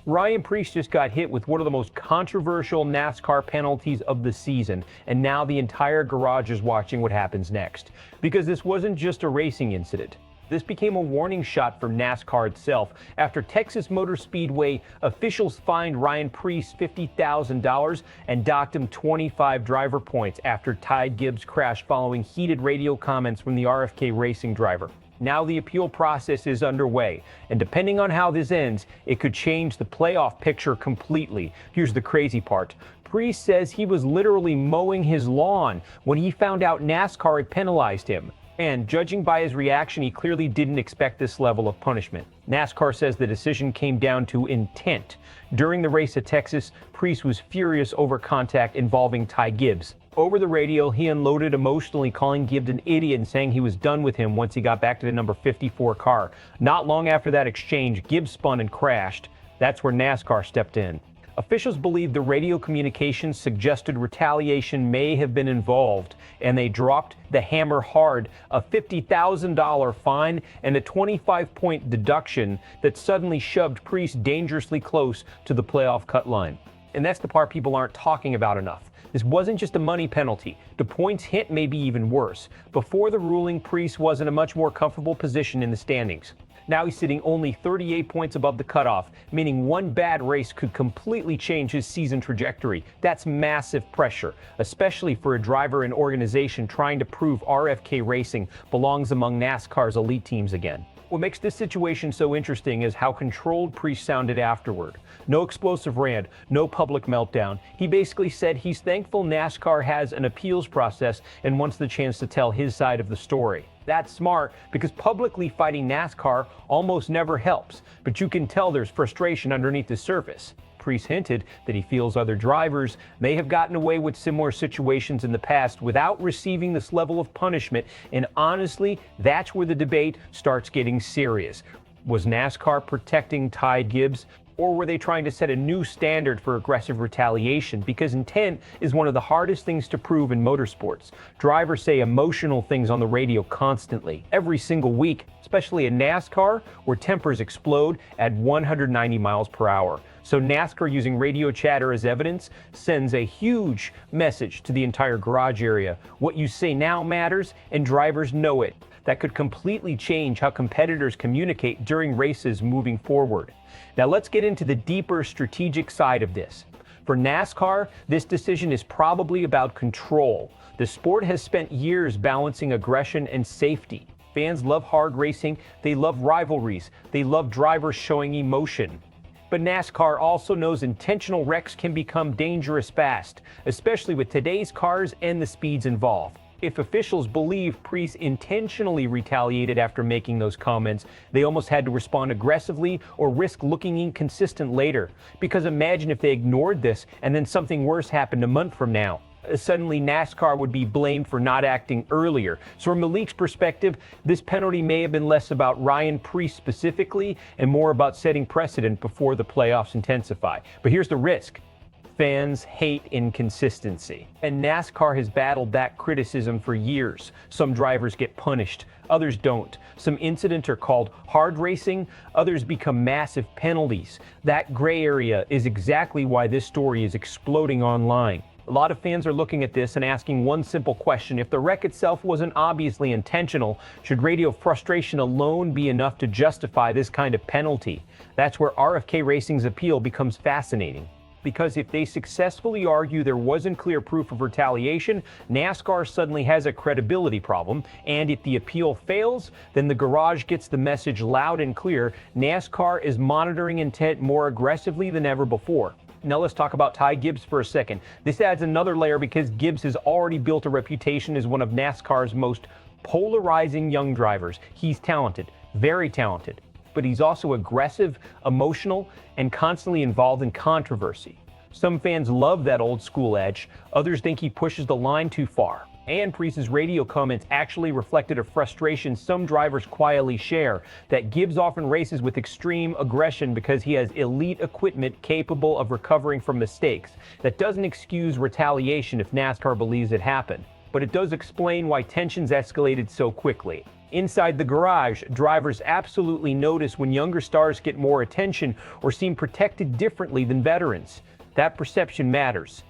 Ryan Preece just got hit with one of the most controversial NASCAR penalties of the season, and now the entire garage is watching what happens next. Because this wasn't just a racing incident. This became a warning shot for NASCAR itself after Texas Motor Speedway officials fined Ryan Preece $50,000 and docked him 25 driver points after Ty Gibbs crashed following heated radio comments from the RFK Racing driver. Now the appeal process is underway, and depending on how this ends, it could change the playoff picture completely. Here's the crazy part. Preece says he was literally mowing his lawn when he found out NASCAR had penalized him. And judging by his reaction, he clearly didn't expect this level of punishment. NASCAR says the decision came down to intent. During the race at Texas, Preece was furious over contact involving Ty Gibbs. Over the radio, he unloaded emotionally, calling Gibbs an idiot and saying he was done with him once he got back to the number 54 car. Not long after that exchange, Gibbs spun and crashed. That's where NASCAR stepped in. Officials believe the radio communications suggested retaliation may have been involved, and they dropped the hammer hard, a $50,000 fine and a 25-point deduction that suddenly shoved Preece dangerously close to the playoff cut line. And that's the part people aren't talking about enough. This wasn't just a money penalty. The points hit may be even worse. Before the ruling, Preece was in a much more comfortable position in the standings. Now he's sitting only 38 points above the cutoff, meaning one bad race could completely change his season trajectory. That's massive pressure, especially for a driver and organization trying to prove RFK Racing belongs among NASCAR's elite teams again. What makes this situation so interesting is how controlled Preece sounded afterward. No explosive rant, no public meltdown. He basically said he's thankful NASCAR has an appeals process and wants the chance to tell his side of the story. That's smart because publicly fighting NASCAR almost never helps, but you can tell there's frustration underneath the surface. Preece hinted that he feels other drivers may have gotten away with similar situations in the past without receiving this level of punishment, and honestly, that's where the debate starts getting serious. Was NASCAR protecting Ty Gibbs? Or were they trying to set a new standard for aggressive retaliation? Because intent is one of the hardest things to prove in motorsports. Drivers say emotional things on the radio constantly, every single week, especially in NASCAR, where tempers explode at 190 miles per hour. So NASCAR, using radio chatter as evidence, sends a huge message to the entire garage area. What you say now matters, and drivers know it. That could completely change how competitors communicate during races moving forward. Now let's get into the deeper strategic side of this. For NASCAR, this decision is probably about control. The sport has spent years balancing aggression and safety. Fans love hard racing, they love rivalries, they love drivers showing emotion. But NASCAR also knows intentional wrecks can become dangerous fast, especially with today's cars and the speeds involved. If officials believe Preece intentionally retaliated after making those comments, they almost had to respond aggressively or risk looking inconsistent later. Because imagine if they ignored this and then something worse happened a month from now. Suddenly NASCAR would be blamed for not acting earlier. So from the league's perspective, this penalty may have been less about Ryan Preece specifically and more about setting precedent before the playoffs intensify. But here's the risk. Fans hate inconsistency, and NASCAR has battled that criticism for years. Some drivers get punished, others don't. Some incidents are called hard racing, others become massive penalties. That gray area is exactly why this story is exploding online. A lot of fans are looking at this and asking one simple question. If the wreck itself wasn't obviously intentional, should radio frustration alone be enough to justify this kind of penalty? That's where RFK Racing's appeal becomes fascinating. Because if they successfully argue there wasn't clear proof of retaliation, NASCAR suddenly has a credibility problem. And if the appeal fails, then the garage gets the message loud and clear. NASCAR is monitoring intent more aggressively than ever before. Now let's talk about Ty Gibbs for a second. This adds another layer because Gibbs has already built a reputation as one of NASCAR's most polarizing young drivers. He's talented, very talented. But he's also aggressive, emotional, and constantly involved in controversy. Some fans love that old school edge, others think he pushes the line too far. And Preece's radio comments actually reflected a frustration some drivers quietly share, that Gibbs often races with extreme aggression because he has elite equipment capable of recovering from mistakes. That doesn't excuse retaliation if NASCAR believes it happened, but it does explain why tensions escalated so quickly. Inside the garage, drivers absolutely notice when younger stars get more attention or seem protected differently than veterans. That perception matters.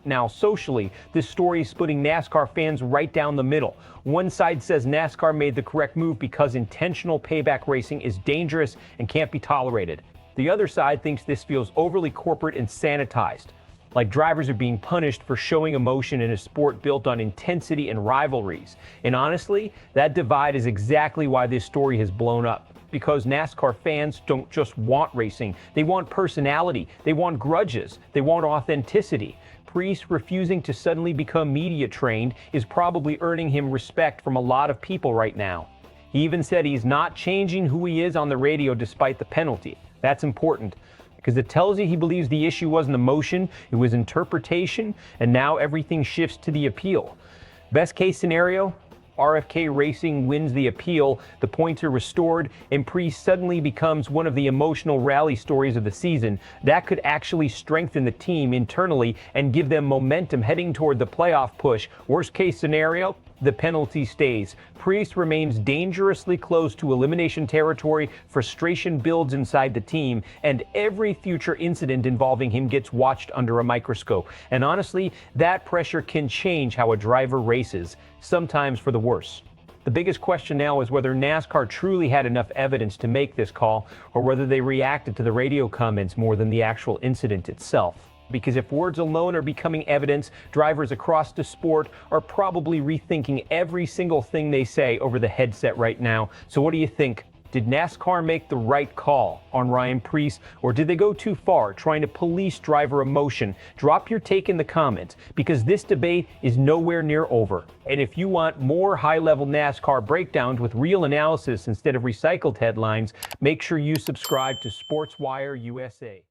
Now, socially, this story is splitting NASCAR fans right down the middle. One side says NASCAR made the correct move because intentional payback racing is dangerous and can't be tolerated. The other side thinks this feels overly corporate and sanitized, like drivers are being punished for showing emotion in a sport built on intensity and rivalries. And honestly, that divide is exactly why this story has blown up. Because NASCAR fans don't just want racing, they want personality, they want grudges, they want authenticity. Preece refusing to suddenly become media trained is probably earning him respect from a lot of people right now. He even said he's not changing who he is on the radio despite the penalty. That's important, because it tells you he believes the issue wasn't emotion, it was interpretation, and now everything shifts to the appeal. Best case scenario, RFK Racing wins the appeal, the points are restored, and Preece suddenly becomes one of the emotional rally stories of the season. That could actually strengthen the team internally and give them momentum heading toward the playoff push. Worst case scenario, the penalty stays. Preece remains dangerously close to elimination territory, frustration builds inside the team, and every future incident involving him gets watched under a microscope. And honestly, that pressure can change how a driver races, sometimes for the worse. The biggest question now is whether NASCAR truly had enough evidence to make this call, or whether they reacted to the radio comments more than the actual incident itself. Because if words alone are becoming evidence, drivers across the sport are probably rethinking every single thing they say over the headset right now. So what do you think? Did NASCAR make the right call on Ryan Preece, or did they go too far trying to police driver emotion? Drop your take in the comments, because this debate is nowhere near over. And if you want more high-level NASCAR breakdowns with real analysis instead of recycled headlines, make sure you subscribe to SportsWire USA.